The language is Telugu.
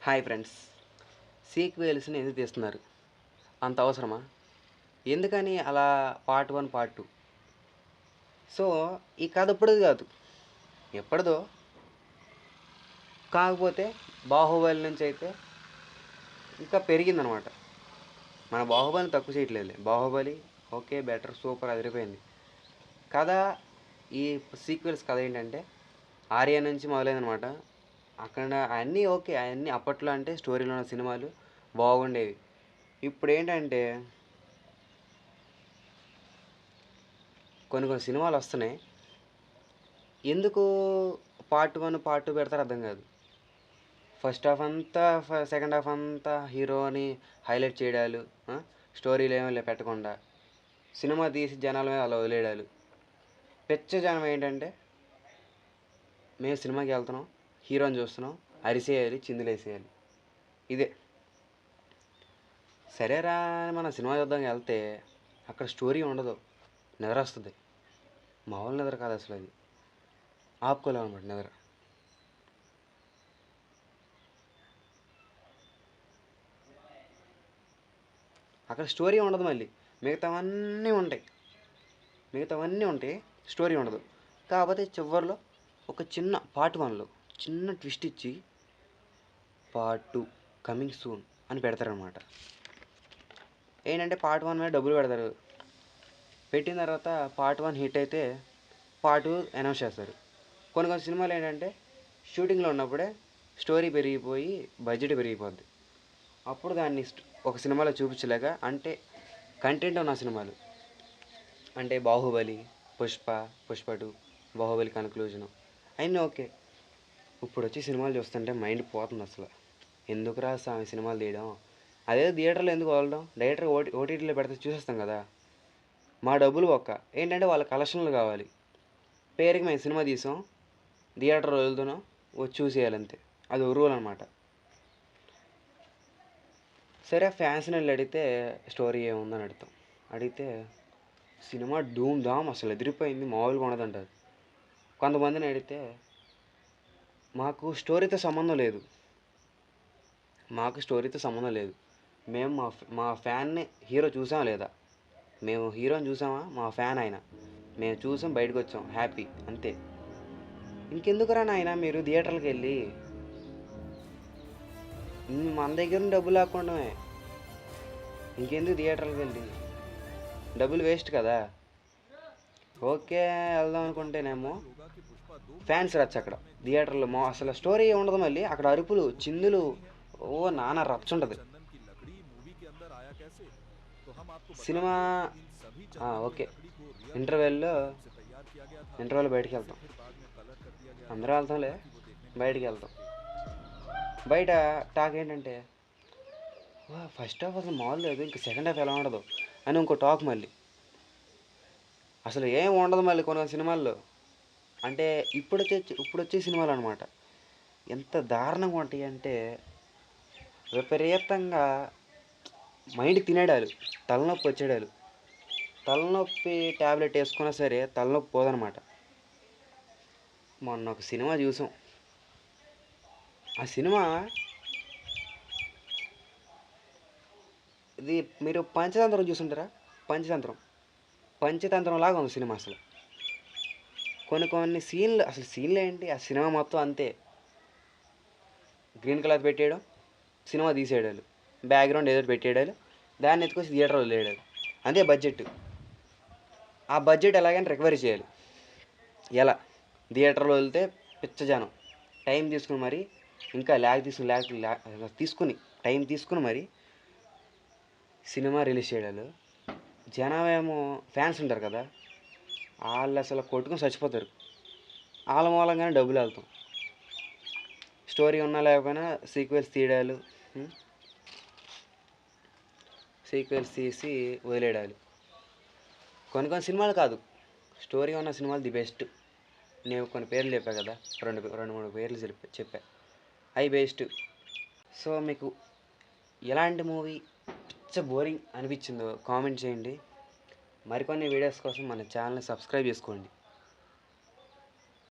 హాయ్ ఫ్రెండ్స్, సీక్వెల్స్ని ఎందుకు తీస్తున్నారు? అంత అవసరమా? ఎందుకని అలా పార్ట్ 1 పార్ట్ 2? సో ఈ కథ ఇప్పుడుది కాదు, ఎప్పటిదో. కాకపోతే బాహుబలి నుంచి అయితే ఇంకా పెరిగిందనమాట. మన బాహుబలిని తక్కువ చేయట్లేదు. బాహుబలి ఓకే, బెటర్, సూపర్, అదిరిపోయింది. కథ ఈ సీక్వెల్స్ కథ ఏంటంటే ఆర్య నుంచి మొదలైందనమాట. అక్కడ అన్నీ ఓకే, అన్నీ అప్పట్లో అంటే స్టోరీలో ఉన్న సినిమాలు బాగుండేవి. ఇప్పుడు ఏంటంటే కొన్ని సినిమాలు వస్తున్నాయి, ఎందుకు పార్ట్ 1 పార్ట్ 2 పెడతారో అర్థం కాదు. ఫస్ట్ హాఫ్ అంతా సెకండ్ హాఫ్ అంతా హీరోని హైలైట్ చేయడాలు, స్టోరీలు ఏమీ పెట్టకుండా సినిమా తీసి జనాల మీద అలా వదిలేయడాలు. పెచ్చ జనం ఏంటంటే మేము సినిమాకి వెళ్తున్నాం, హీరోని చూస్తున్నాం, అరిసేయాలి, చిందులేసేయాలి, ఇదే. సరేరా మన సినిమా చూద్దాం వెళ్తే అక్కడ స్టోరీ ఉండదు, నిద్ర వస్తుంది. మామూలు నిద్ర కాదు అసలు, అది ఆపుకోలేము అనమాట నిద్ర. అక్కడ స్టోరీ ఉండదు, మళ్ళీ మిగతావన్నీ ఉంటాయి, స్టోరీ ఉండదు. కాకపోతే చివరిలో ఒక చిన్న పార్ట్ 1లో చిన్న ట్విస్ట్ ఇచ్చి పార్ట్ 2 కమింగ్ సూన్ అని పెడతారనమాట. ఏంటంటే పార్ట్ 1 మీద డబ్బులు పెడతారు, పెట్టిన తర్వాత పార్ట్ 1 హిట్ అయితే పార్ట్ 2 అనౌన్స్ చేస్తారు. కొన్ని సినిమాలు ఏంటంటే షూటింగ్లో ఉన్నప్పుడే స్టోరీ పెరిగిపోయి బడ్జెట్ పెరిగిపోద్ది. అప్పుడు దాన్ని ఒక సినిమాలో చూపించలేక, అంటే కంటెంట్ ఉన్న సినిమాలు అంటే బాహుబలి, పుష్ప 2, బాహుబలి కన్క్లూజను అన్నీ ఓకే. ఇప్పుడు వచ్చి సినిమాలు చూస్తుంటే మైండ్ పోతుంది అసలు. ఎందుకురా స్వామి సినిమాలు తీయడం, అదే థియేటర్లో ఎందుకు వదలడం, డైరెక్ట్గా ఓటీటీలో పెడితే చూసేస్తాం కదా. మా డబ్బులు ఒక్క ఏంటంటే వాళ్ళ కలెక్షన్లు కావాలి. పేరుకి మేము సినిమా తీసాం, థియేటర్లో వదులుతున్నాం, వచ్చి చూసేయాలంతే. అది ఒక రూల్ అనమాట. సరే ఫ్యాన్స్ని వెళ్ళి అడిగితే స్టోరీ ఏముందని అడిగితే సినిమా ధూమ్ ధామ్ అసలు ఎదిరిపోయింది, మామూలుగా ఉండదంటారు. కొంతమందిని అడిగితే మాకు స్టోరీతో సంబంధం లేదు, మేము మా ఫ్యాన్ని హీరో చూసామా లేదా, మేము హీరోని చూసామా, మా ఫ్యాన్ ఆయన, మేము చూసాం, బయటకు వచ్చాం, హ్యాపీ, అంతే. ఇంకెందుకురా నాయన మీరు థియేటర్కి వెళ్ళి మన దగ్గర డబ్బులు లేకుండా ఇంకెందుకు థియేటర్కి వెళ్ళి, డబ్బులు వేస్ట్ కదా. ఓకే వెళ్దాం అనుకుంటేనేమో ఫ్యాన్స్ రచ్చ అక్కడ థియేటర్లో, అసలు స్టోరీ ఉండదు, మళ్ళీ అక్కడ అరుపులు, చిందులు, ఓ నాన్న రచ్చ ఉంటుంది సినిమా. ఓకే, ఇంటర్వెల్లో బయటికి వెళ్తాం, అందరూ వెళ్తాంలే, బయటికి వెళ్తాం. బయట టాక్ ఏంటంటే ఫస్ట్ హాఫ్ అసలు మామూలు లేదు, ఇంకా సెకండ్ హాఫ్ ఎలా ఉండదు అని ఇంకో టాక్. మళ్ళీ అసలు ఏం ఉండదు మళ్ళీ కొన్ని సినిమాల్లో, అంటే ఇప్పుడు వచ్చే సినిమాలు అనమాట. ఎంత దారుణంగా ఉంటాయి అంటే విపరీతంగా మైండ్ తినేడాలు, తలనొప్పి వచ్చేడాలు. తలనొప్పి ట్యాబ్లెట్ వేసుకున్నా సరే తలనొప్పి పోదనమాట. మొన్న ఒక సినిమా చూసాం, ఆ సినిమా ఇది మీరు పంచతంత్రం చూసుంటారా? పంచతంత్రం లాగా ఉంది సినిమా. అసలు కొన్ని సీన్లు, అసలు సీన్లు ఏంటి, ఆ సినిమా మొత్తం అంతే. గ్రీన్ కలర్ పెట్టేయడం, సినిమా తీసేయడాలు, బ్యాక్గ్రౌండ్ ఏదో పెట్టేయడాలు, దాన్ని ఎత్తుకొచ్చి థియేటర్లో వదిలేయడాలు, అంతే బడ్జెట్. ఆ బడ్జెట్ ఎలాగైనా రికవరీ చేయాలి. ఎలా? థియేటర్లో వెళ్తే పిచ్చజనం టైం తీసుకుని మరి, ఇంకా టైం తీసుకుని మరి సినిమా రిలీజ్ చేయడాలు. జనం ఏమో ఫ్యాన్స్ ఉంటారు కదా, వాళ్ళు అసలు కొట్టుకుని చచ్చిపోతారు. వాళ్ళ మూలంగానే డబ్బులు వెళ్తాం. స్టోరీ ఉన్నా లేకపోయినా సీక్వెల్స్ తీయడాలు, సీక్వెల్స్ తీసి వదిలేయడాలు. కొన్ని సినిమాలు కాదు, స్టోరీ ఉన్న సినిమాలు ది బెస్ట్. నేను కొన్ని పేర్లు చెప్పా కదా, రెండు 3 పేర్లు చెప్పా, అవి బెస్ట్. సో మీకు ఎలాంటి మూవీ పిచ్చ బోరింగ్ అనిపించిందో కామెంట్ చేయండి. మరికొన్ని వీడియోస్ కోసం మన ఛానల్ని సబ్స్క్రైబ్ చేసుకోండి.